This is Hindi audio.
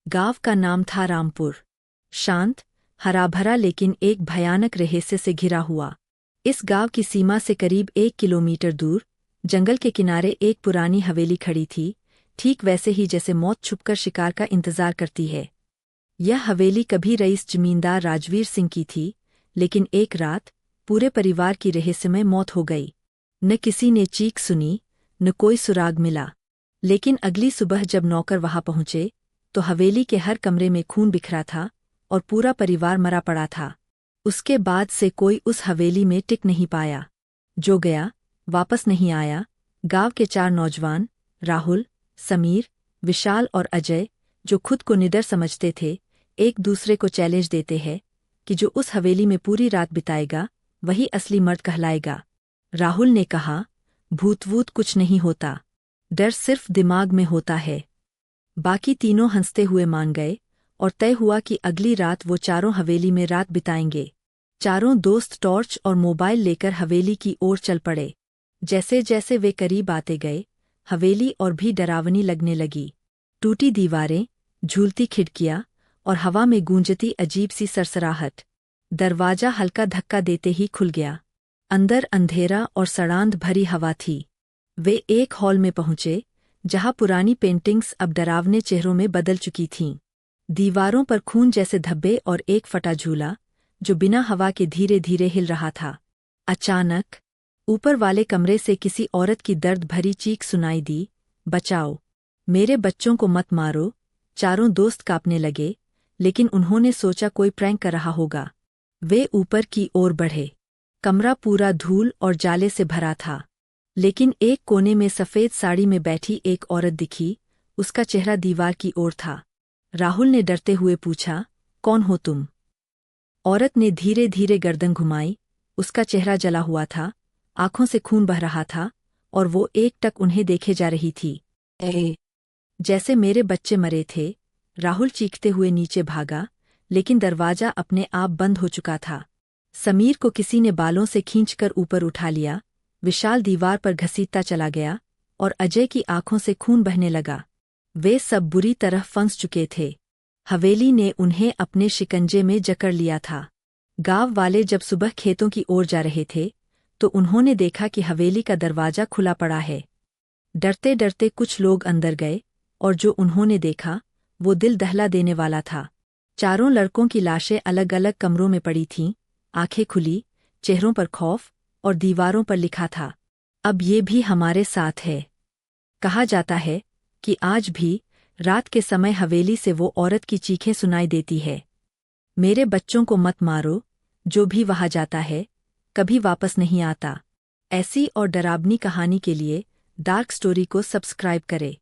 गांव का नाम था रामपुर। शांत, हरा-भरा लेकिन एक भयानक रहस्य से घिरा हुआ। इस गांव की सीमा से करीब 1 किलोमीटर दूर जंगल के किनारे एक पुरानी हवेली खड़ी थी, ठीक वैसे ही जैसे मौत छुपकर शिकार का इंतजार करती है। यह हवेली कभी रईस जमींदार राजवीर सिंह की थी, लेकिन एक रात पूरे परिवार की रहस्यमय मौत हो गई। न किसी ने चीख सुनी, न कोई सुराग मिला। लेकिन अगली सुबह जब नौकर वहां पहुंचे तो हवेली के हर कमरे में खून बिखरा था और पूरा परिवार मरा पड़ा था। उसके बाद से कोई उस हवेली में टिक नहीं पाया। जो गया वापस नहीं आया। गांव के 4 नौजवान, राहुल, समीर, विशाल और अजय, जो खुद को निडर समझते थे, एक दूसरे को चैलेंज देते हैं कि जो उस हवेली में पूरी रात बिताएगा वही असली मर्द कहलाएगा। राहुल ने कहा, भूत-वूत कुछ नहीं होता, डर सिर्फ दिमाग में होता है। बाकी तीनों हंसते हुए मान गए और तय हुआ कि अगली रात वो चारों हवेली में रात बिताएंगे। चारों दोस्त टॉर्च और मोबाइल लेकर हवेली की ओर चल पड़े। जैसे जैसे वे करीब आते गए, हवेली और भी डरावनी लगने लगी। टूटी दीवारें, झूलती खिड़कियां और हवा में गूंजती अजीब सी सरसराहट। दरवाजा हल्का धक्का देते ही खुल गया। अंदर अंधेरा और सड़ांध भरी हवा थी। वे एक हॉल में पहुंचे जहां पुरानी पेंटिंग्स अब डरावने चेहरों में बदल चुकी थीं। दीवारों पर खून जैसे धब्बे और एक फटा झूला जो बिना हवा के धीरे धीरे हिल रहा था। अचानक ऊपर वाले कमरे से किसी औरत की दर्द भरी चीख सुनाई दी, बचाओ, मेरे बच्चों को मत मारो। चारों दोस्त कांपने लगे, लेकिन उन्होंने सोचा कोई प्रैंक कर रहा होगा। वे ऊपर की ओर बढ़े। कमरा पूरा धूल और जाले से भरा था, लेकिन एक कोने में सफ़ेद साड़ी में बैठी एक औरत दिखी। उसका चेहरा दीवार की ओर था। राहुल ने डरते हुए पूछा, कौन हो तुम? औरत ने धीरे धीरे गर्दन घुमाई। उसका चेहरा जला हुआ था, आंखों से खून बह रहा था और वो एकटक उन्हें देखे जा रही थी। जैसे मेरे बच्चे मरे थे। राहुल चीखते हुए नीचे भागा, लेकिन दरवाजा अपने आप बंद हो चुका था। समीर को किसी ने बालों से खींचकर ऊपर उठा लिया। विशाल दीवार पर घसीटता चला गया और अजय की आंखों से खून बहने लगा। वे सब बुरी तरह फंस चुके थे। हवेली ने उन्हें अपने शिकंजे में जकड़ लिया था। गांव वाले जब सुबह खेतों की ओर जा रहे थे तो उन्होंने देखा कि हवेली का दरवाजा खुला पड़ा है। डरते डरते कुछ लोग अंदर गए और जो उन्होंने देखा वो दिल दहला देने वाला था। चारों लड़कों की लाशें अलग अलग कमरों में पड़ी थीं, आंखें खुली, चेहरों पर खौफ और दीवारों पर लिखा था, अब ये भी हमारे साथ है। कहा जाता है कि आज भी रात के समय हवेली से वो औरत की चीखें सुनाई देती है, मेरे बच्चों को मत मारो। जो भी वहां जाता है कभी वापस नहीं आता। ऐसी और डरावनी कहानी के लिए डार्क स्टोरी को सब्सक्राइब करें।